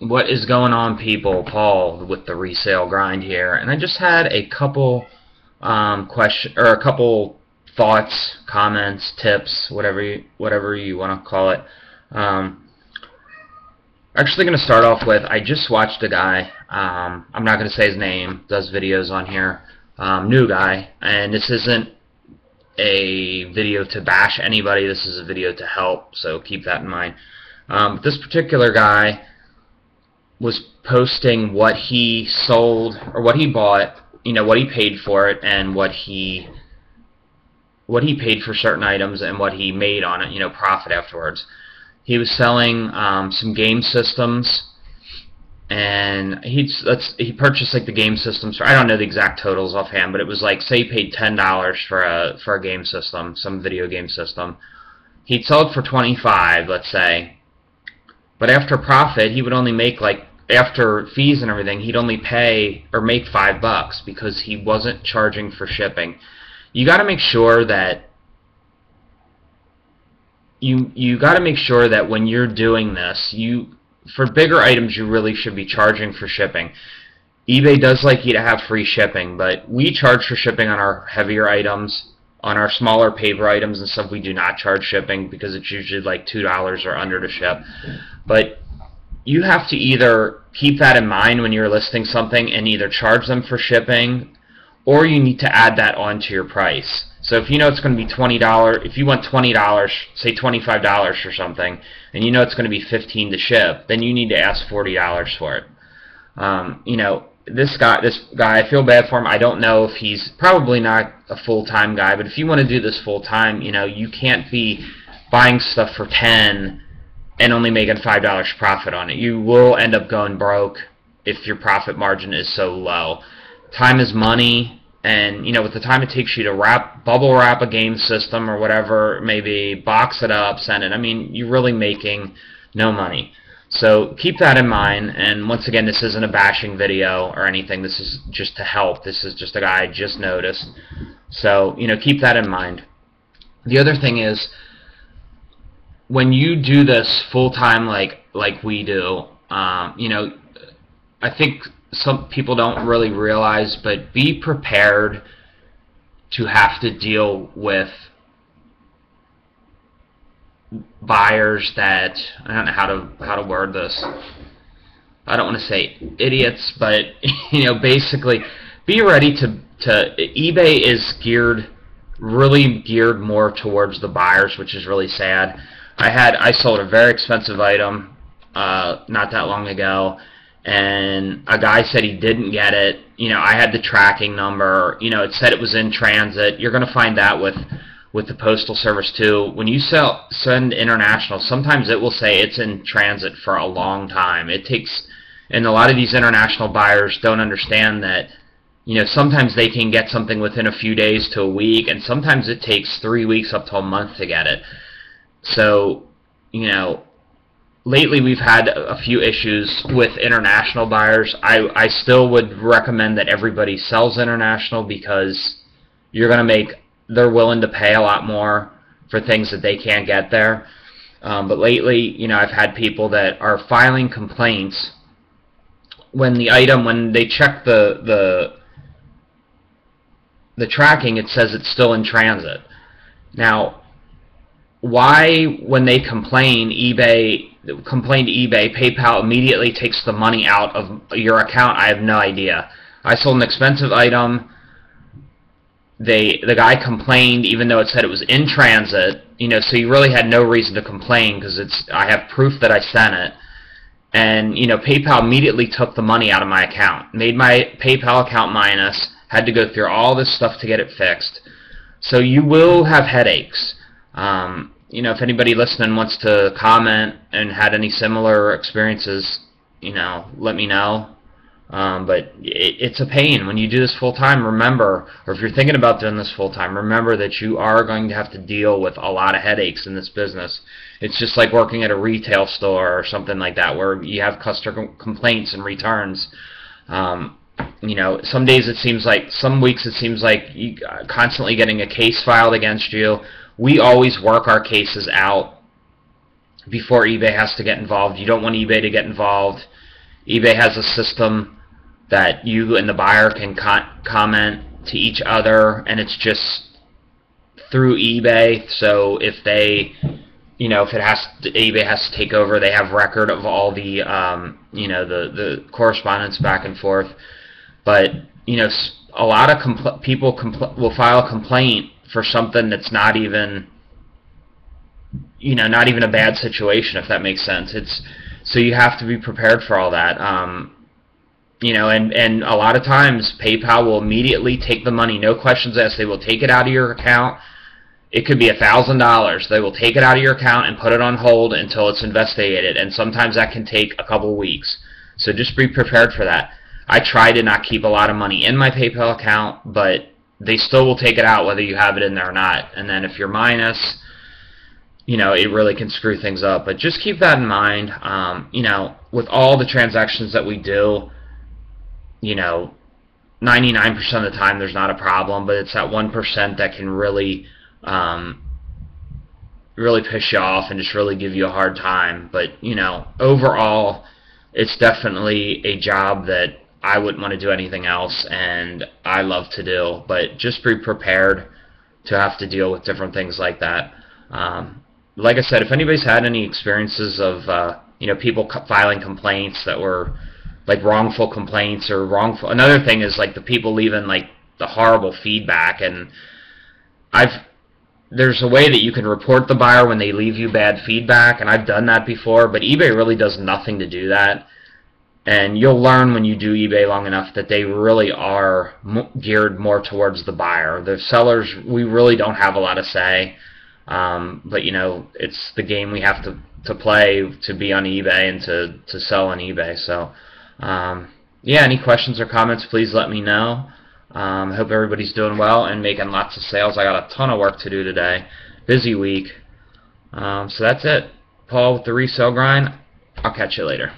What is going on, people? Paul with the resale grind here, and I just had a couple a couple thoughts, comments, tips, whatever you want to call it. Actually, going to start off with, I just watched a guy. I'm not going to say his name. Does videos on here. New guy, and this isn't a video to bash anybody. This is a video to help, so keep that in mind. This particular guy was posting what he sold or what he bought, what he paid for it, and what he paid for certain items and what he made on it, profit afterwards. He was selling some game systems, and he purchased like the game systems for, I don't know the exact totals offhand, but it was like, say he paid $10 for a game system, some video game system. He'd sell it for $25, let's say. But after profit, he would only make, like, after fees and everything, he'd only pay or make $5 because he wasn't charging for shipping. You got to make sure that you got to make sure that when you're doing this, for bigger items, you really should be charging for shipping. eBay does like you to have free shipping, but we charge for shipping on our heavier items. On our smaller paper items and stuff, we do not charge shipping because it's usually like $2 or under to ship. But you have to either keep that in mind when you're listing something and either charge them for shipping, or you need to add that onto your price. So if you know it's going to be $20, if you want $20, say $25 for something, and you know it's going to be $15 to ship, then you need to ask $40 for it. This guy, I feel bad for him. I don't know if he's probably not a full-time guy, but if you want to do this full-time, you can't be buying stuff for $10 and only making $5 profit on it. You will end up going broke if your profit margin is so low. Time is money, and with the time it takes you to bubble wrap a game system or whatever, maybe box it up, send it. I mean, you're really making no money. So keep that in mind, and once again, this isn't a bashing video or anything. This is just to help. This is just a guy I just noticed. So, keep that in mind. The other thing is, when you do this full-time like we do, I think some people don't really realize, but be prepared to have to deal with buyers that, I don't know how to word this. I don't want to say idiots, but basically be ready to eBay is really geared more towards the buyers, which is really sad. I sold a very expensive item not that long ago, and a guy said he didn't get it. I had the tracking number. It said it was in transit. You're going to find that with the Postal Service too. When you send international, sometimes it will say it's in transit for a long time. It takes, and a lot of these international buyers don't understand that, sometimes they can get something within a few days to a week, and sometimes it takes 3 weeks up to a month to get it. So, lately we've had a few issues with international buyers. I still would recommend that everybody sells international because you're going to they're willing to pay a lot more for things that they can't get there. But lately, I've had people that are filing complaints when they check the tracking, it says it's still in transit. Now, why, when they complain to eBay, PayPal immediately takes the money out of your account, I have no idea. I sold an expensive item. The guy complained even though it said it was in transit, so he really had no reason to complain because I have proof that I sent it. And, PayPal immediately took the money out of my account, made my PayPal account minus, had to go through all this stuff to get it fixed. So you will have headaches. If anybody listening wants to comment and had any similar experiences, let me know. But it's a pain when you do this full-time. Remember, or if you're thinking about doing this full-time, remember that you are going to have to deal with a lot of headaches in this business. It's just like working at a retail store or something like that where you have customer complaints and returns. Some days it seems like, some weeks it seems like you constantly getting a case filed against you. We always work our cases out before eBay has to get involved. You don't want eBay to get involved. eBay has a system that you and the buyer can comment to each other, and it's just through eBay. So if they, if eBay has to take over, they have record of all the, the correspondence back and forth. But a lot of people will file a complaint for something that's not even, not even a bad situation, if that makes sense. So you have to be prepared for all that. And a lot of times PayPal will immediately take the money, no questions asked. They will take it out of your account. It could be $1,000. They will take it out of your account and put it on hold until it's investigated, and sometimes that can take a couple of weeks. So just be prepared for that. I try to not keep a lot of money in my PayPal account, but they still will take it out whether you have it in there or not. And then if you're minus, it really can screw things up. But just keep that in mind. With all the transactions that we do, 99% of the time there's not a problem, but it's that 1% that can really piss you off and just really give you a hard time. But overall, it's definitely a job that I wouldn't want to do anything else, and I love to do. But just be prepared to have to deal with different things like that. Like I said, if anybody's had any experiences of people filing complaints that were like wrongful complaints or wrongful, another thing is like the people leaving like the horrible feedback, and there's a way that you can report the buyer when they leave you bad feedback, and I've done that before, but eBay really does nothing to do that. And you'll learn when you do eBay long enough that they really are geared more towards the buyer. The sellers, we really don't have a lot of say, but it's the game we have to play to be on eBay and to sell on eBay. So yeah, any questions or comments, please let me know. I hope everybody's doing well and making lots of sales. I got a ton of work to do today. Busy week. So that's it. Paul with the Resale Grind. I'll catch you later.